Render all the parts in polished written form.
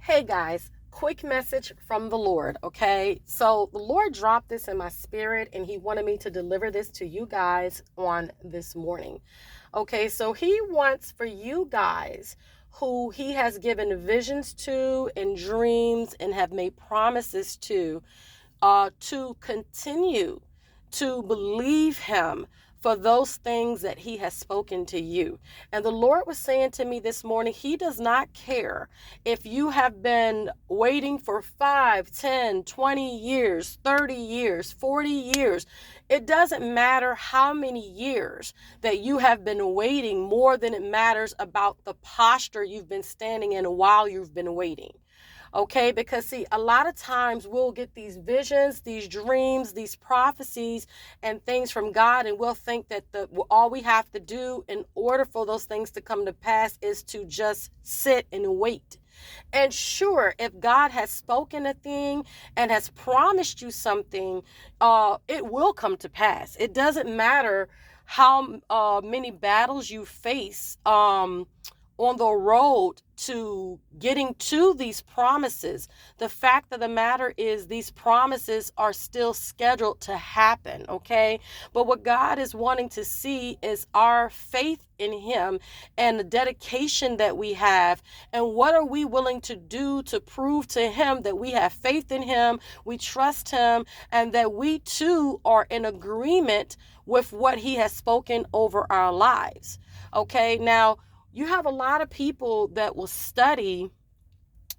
Hey guys, quick message from the Lord, okay? So the Lord dropped this in my spirit and he wanted me to deliver this to you guys on this morning. Okay, so he wants for you guys who he has given visions to and dreams and have made promises to continue to believe him for those things that he has spoken to you. And the Lord was saying to me this morning, he does not care if you have been waiting for 5, 10, 20 years, 30 years, 40 years. It doesn't matter how many years that you have been waiting, more than it matters about the posture you've been standing in while you've been waiting. Okay, because see, a lot of times we'll get these visions, these dreams, these prophecies and things from God, and we'll think that all we have to do in order for those things to come to pass is to just sit and wait. And sure, if God has spoken a thing and has promised you something, it will come to pass. It doesn't matter how many battles you face on the road to getting to these promises. The fact of the matter is these promises are still scheduled to happen, okay? But what God is wanting to see is our faith in him and the dedication that we have, and what are we willing to do to prove to him that we have faith in him, we trust him, and that we too are in agreement with what he has spoken over our lives. Okay, now you have a lot of people that will study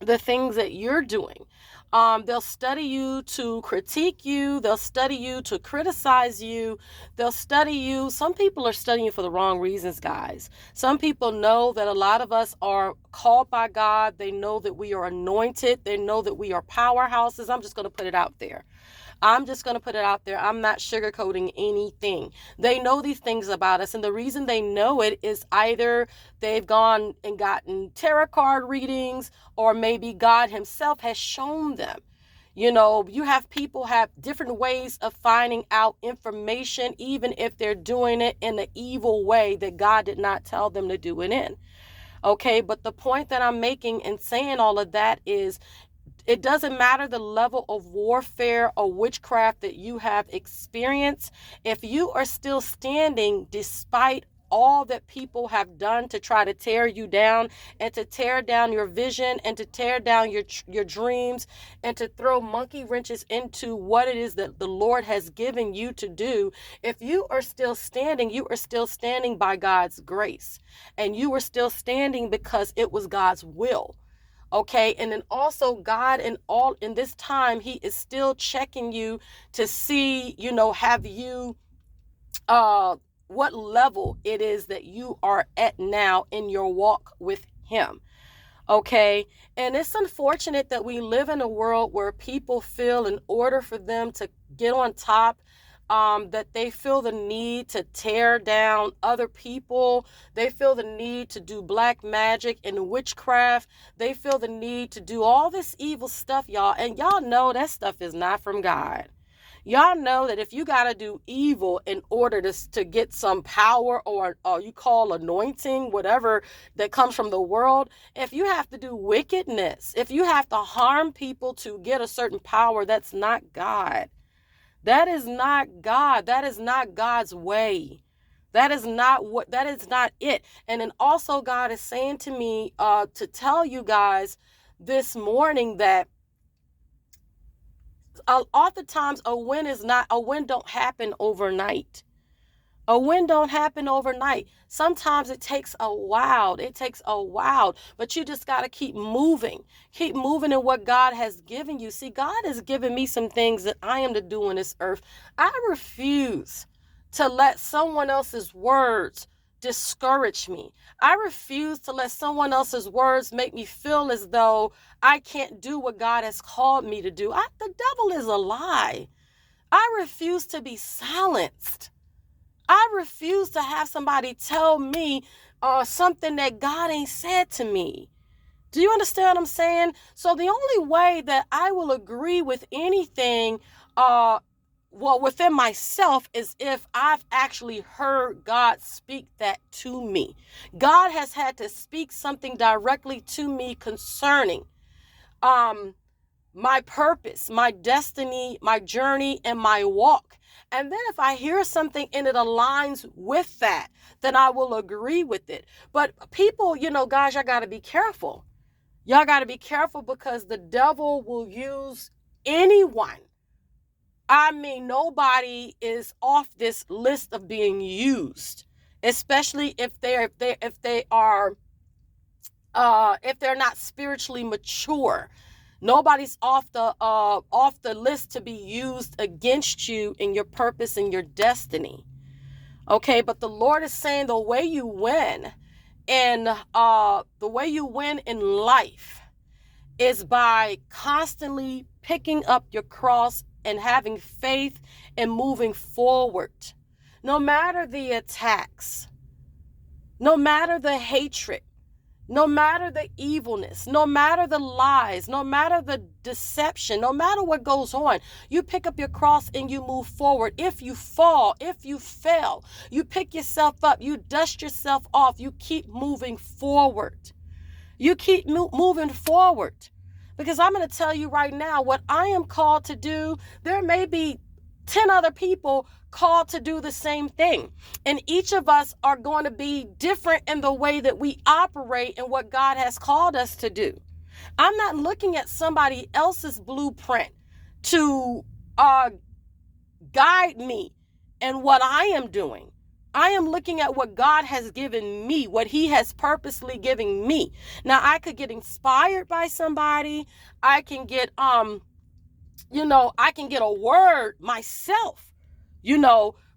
the things that you're doing. They'll study you to critique you. They'll study you to criticize you. They'll study you. Some people are studying you for the wrong reasons, guys. Some people know that a lot of us are called by God. They know that we are anointed. They know that we are powerhouses. I'm just going to put it out there. I'm just going to put it out there. I'm not sugarcoating anything. They know these things about us. And the reason they know it is either they've gone and gotten tarot card readings, or maybe God himself has shown them. You know, you have people have different ways of finding out information, even if they're doing it in an evil way that God did not tell them to do it in. Okay, but the point that I'm making and saying all of that is, it doesn't matter the level of warfare or witchcraft that you have experienced. If you are still standing despite all that people have done to try to tear you down and to tear down your vision and to tear down your dreams and to throw monkey wrenches into what it is that the Lord has given you to do, if you are still standing, you are still standing by God's grace, and you are still standing because it was God's will. Okay, and then also God in this time, he is still checking you to see, have you what level it is that you are at now in your walk with him. Okay, and it's unfortunate that we live in a world where people feel in order for them to get on top, that they feel the need to tear down other people. They feel the need to do black magic and witchcraft. They feel the need to do all this evil stuff, y'all. And y'all know that stuff is not from God. Y'all know that if you got to do evil in order to get some power, or you call anointing, whatever that comes from the world, if you have to do wickedness, if you have to harm people to get a certain power, that's not God. That is not God. That is not God's way. That is not it. And then also God is saying to me to tell you guys this morning that oftentimes a win don't happen overnight. A win don't happen overnight. Sometimes it takes a while. But you just got to keep moving. Keep moving in what God has given you. See, God has given me some things that I am to do on this earth. I refuse to let someone else's words discourage me. I refuse to let someone else's words make me feel as though I can't do what God has called me to do. The devil is a lie. I refuse to be silenced. I refuse to have somebody tell me something that God ain't said to me. Do you understand what I'm saying? So the only way that I will agree with anything, within myself, is if I've actually heard God speak that to me. God has had to speak something directly to me concerning my purpose, my destiny, my journey, and my walk. And then if I hear something and it aligns with that, then I will agree with it. But people, guys, y'all got to be careful. Y'all got to be careful because the devil will use anyone. I mean, nobody is off this list of being used, especially if they're not spiritually mature. Nobody's off the list to be used against you in your purpose and your destiny. Okay, but the Lord is saying the way you win and the way you win in life is by constantly picking up your cross and having faith and moving forward. No matter the attacks, no matter the hatred, no matter the evilness, no matter the lies, no matter the deception, no matter what goes on, you pick up your cross and you move forward. If you fall, if you fail, you pick yourself up, you dust yourself off, you keep moving forward. You keep moving forward. Because I'm going to tell you right now, what I am called to do, there may be 10 other people called to do the same thing. And each of us are going to be different in the way that we operate and what God has called us to do. I'm not looking at somebody else's blueprint to guide me in what I am doing. I am looking at what God has given me, what he has purposely given me. Now, I could get inspired by somebody. I can get, I can get a word myself,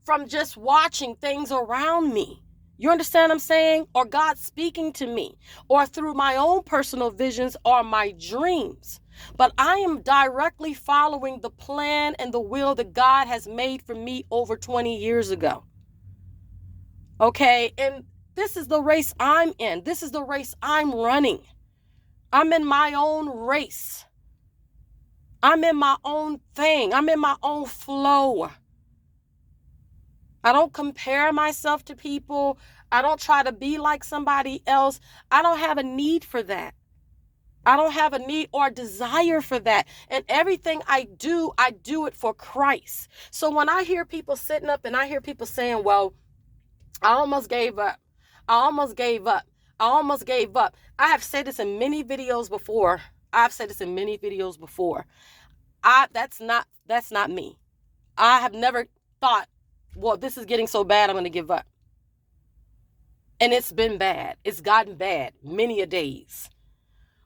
from just watching things around me. You understand what I'm saying? Or God speaking to me, or through my own personal visions or my dreams. But I am directly following the plan and the will that God has made for me over 20 years ago. Okay, and this is the race I'm in. This is the race I'm running. I'm in my own race. I'm in my own thing. I'm in my own flow. I don't compare myself to people. I don't try to be like somebody else. I don't have a need for that. I don't have a need or desire for that. And everything I do it for Christ. So when I hear people sitting up and I hear people saying, well, I almost gave up. I almost gave up. I almost gave up. I have said this in many videos before. That's not me. I have never thought, well, this is getting so bad, I'm going to give up. And it's been bad. It's gotten bad many a days.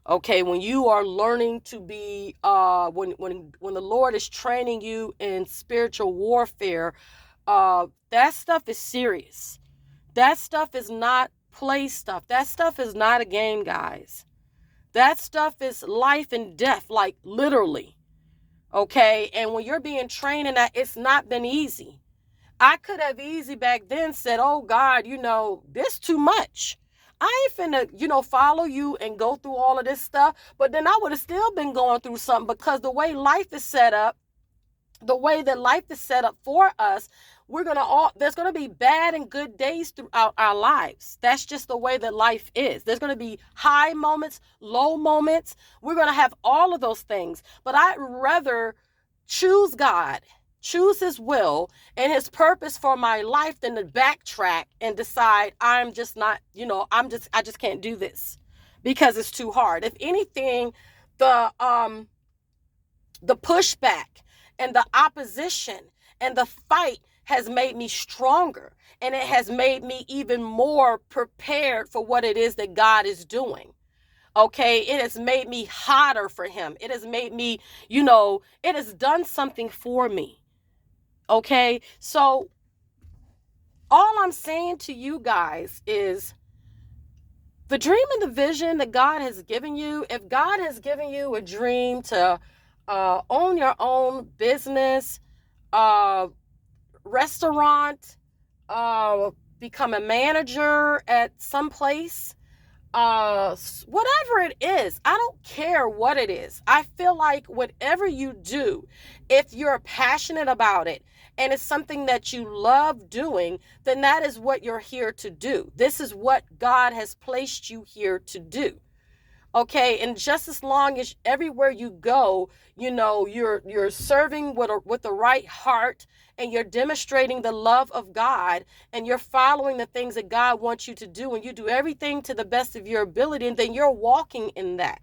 Okay, when you are learning to be, when the Lord is training you in spiritual warfare, that stuff is serious. That stuff is not play stuff. That stuff is not a game, guys. That stuff is life and death, like literally. Okay, and when you're being trained in that, it's not been easy. I could have easy back then said, oh God, this too much. I ain't finna, follow you and go through all of this stuff. But then I would have still been going through something, because the way life is set up, for us, there's going to be bad and good days throughout our lives. That's just the way that life is. There's going to be high moments, low moments. We're going to have all of those things. But I'd rather choose God, choose his will and his purpose for my life than to backtrack and decide I'm just not, I just can't do this because it's too hard. If anything, the pushback and the opposition and the fight has made me stronger, and it has made me even more prepared for what it is that God is doing. Okay, it has made me hotter for him. It has made me, it has done something for me. Okay, so all I'm saying to you guys is the dream and the vision that God has given you, if God has given you a dream to own your own business, restaurant, become a manager at some place, whatever it is, I don't care what it is. I feel like whatever you do, if you're passionate about it and it's something that you love doing, then that is what you're here to do. This is what God has placed you here to do. Okay, and just as long as everywhere you go, you're serving with the right heart, and you're demonstrating the love of God, and you're following the things that God wants you to do, and you do everything to the best of your ability, and then you're walking in that.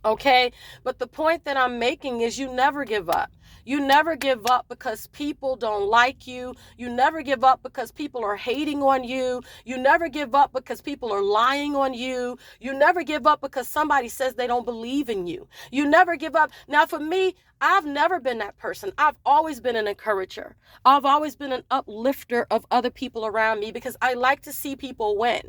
Okay, but the point that I'm making is you never give up. You never give up because people don't like you. You never give up because people are hating on you. You never give up because people are lying on you. You never give up because somebody says they don't believe in you. You never give up. Now, for me, I've never been that person. I've always been an encourager. I've always been an uplifter of other people around me because I like to see people win.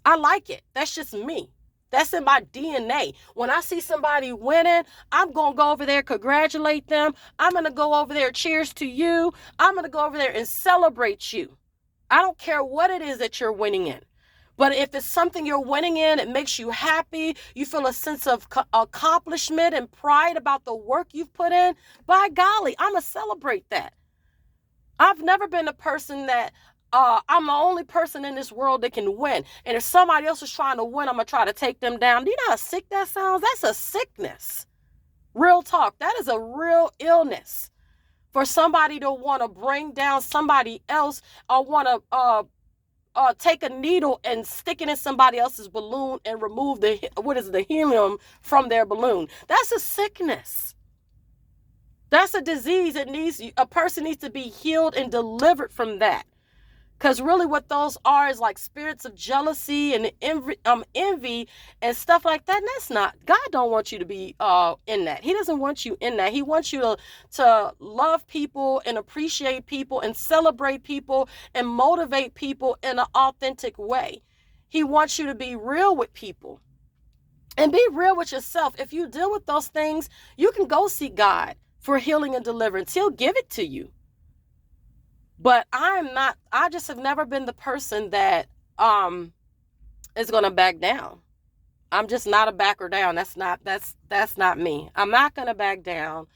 I like it. That's just me. That's in my DNA. When I see somebody winning, I'm going to go over there, congratulate them. I'm going to go over there, cheers to you. I'm going to go over there and celebrate you. I don't care what it is that you're winning in. But if it's something you're winning in, it makes you happy, you feel a sense of accomplishment and pride about the work you've put in, by golly, I'm going to celebrate that. I've never been a person that I'm the only person in this world that can win. And if somebody else is trying to win, I'm going to try to take them down. Do you know how sick that sounds? That's a sickness. Real talk. That is a real illness. For somebody to want to bring down somebody else, or want to take a needle and stick it in somebody else's balloon and remove the helium from their balloon. That's a sickness. That's a disease. A person needs to be healed and delivered from that. Because really what those are is like spirits of jealousy and envy and stuff like that. And that's not, God don't want you to be in that. He doesn't want you in that. He wants you to love people and appreciate people and celebrate people and motivate people in an authentic way. He wants you to be real with people and be real with yourself. If you deal with those things, you can go seek God for healing and deliverance. He'll give it to you. But I just have never been the person that is going to back down. I'm just not a backer down. That's not me. I'm not going to back down.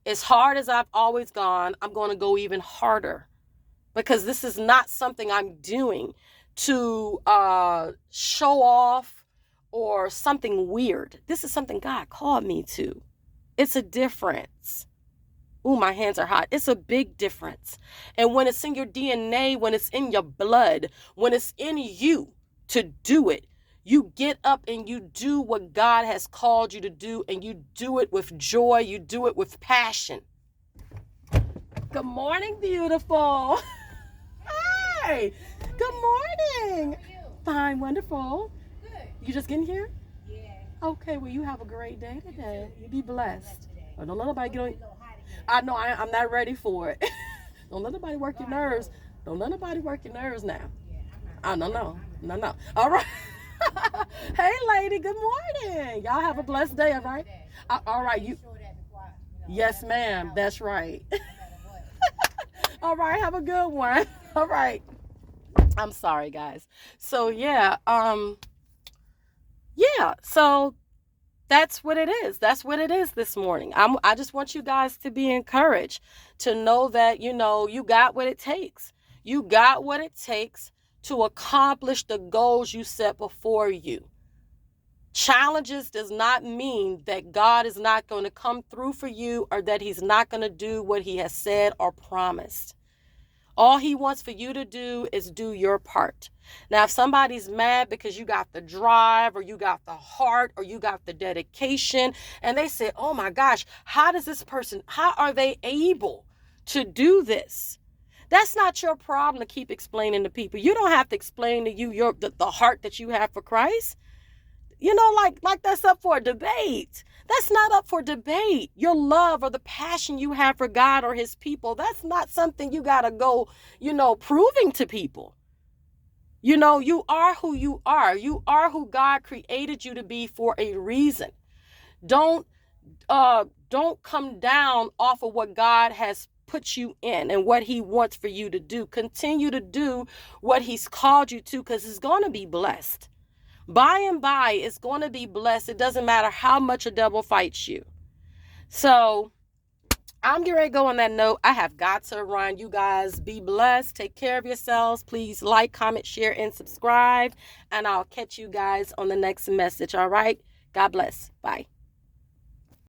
As hard as I've always gone, I'm going to go even harder, because this is not something I'm doing to show off or something weird. This is something God called me to. It's a difference. Ooh, my hands are hot. It's a big difference. And when it's in your DNA, when it's in your blood, when it's in you to do it, you get up and you do what God has called you to do, and you do it with joy. You do it with passion. Good morning, beautiful. Hi. Good morning. How are you? Fine, wonderful. Good. You just getting here? Yeah. Okay, well, you have a great day today. You be blessed. Oh, don't let nobody get on. A little hot again. I know I'm not ready for it. Don't let nobody work your nerves. Don't let nobody work your nerves now. Yeah, I'm not. No. All right. Hey, lady. Good morning. Y'all have a blessed day. All right. All right. You. Show that before Yes, ma'am. That's right. no matter what. All right. Have a good one. All right. I'm sorry, guys. So yeah. So that's what it is. That's what it is this morning. I just want you guys to be encouraged, to know that, you got what it takes. You got what it takes to accomplish the goals you set before you. Challenges does not mean that God is not going to come through for you, or that he's not going to do what he has said or promised. All he wants for you to do is do your part. Now, if somebody's mad because you got the drive, or you got the heart, or you got the dedication, and they say, oh my gosh, how are they able to do this? That's not your problem to keep explaining to people. You don't have to explain to you the heart that you have for Christ. Like that's up for a debate. That's not up for debate. Your love or the passion you have for God or his people, that's not something you got to go, proving to people. You are who you are. You are who God created you to be for a reason. Don't come down off of what God has put you in and what he wants for you to do. Continue to do what he's called you to, because it's going to be blessed. By and by, it's going to be blessed. It doesn't matter how much a devil fights you. So I'm getting ready to go on that note. I have got to run. You guys be blessed. Take care of yourselves. Please like, comment, share, and subscribe. And I'll catch you guys on the next message. All right. God bless. Bye.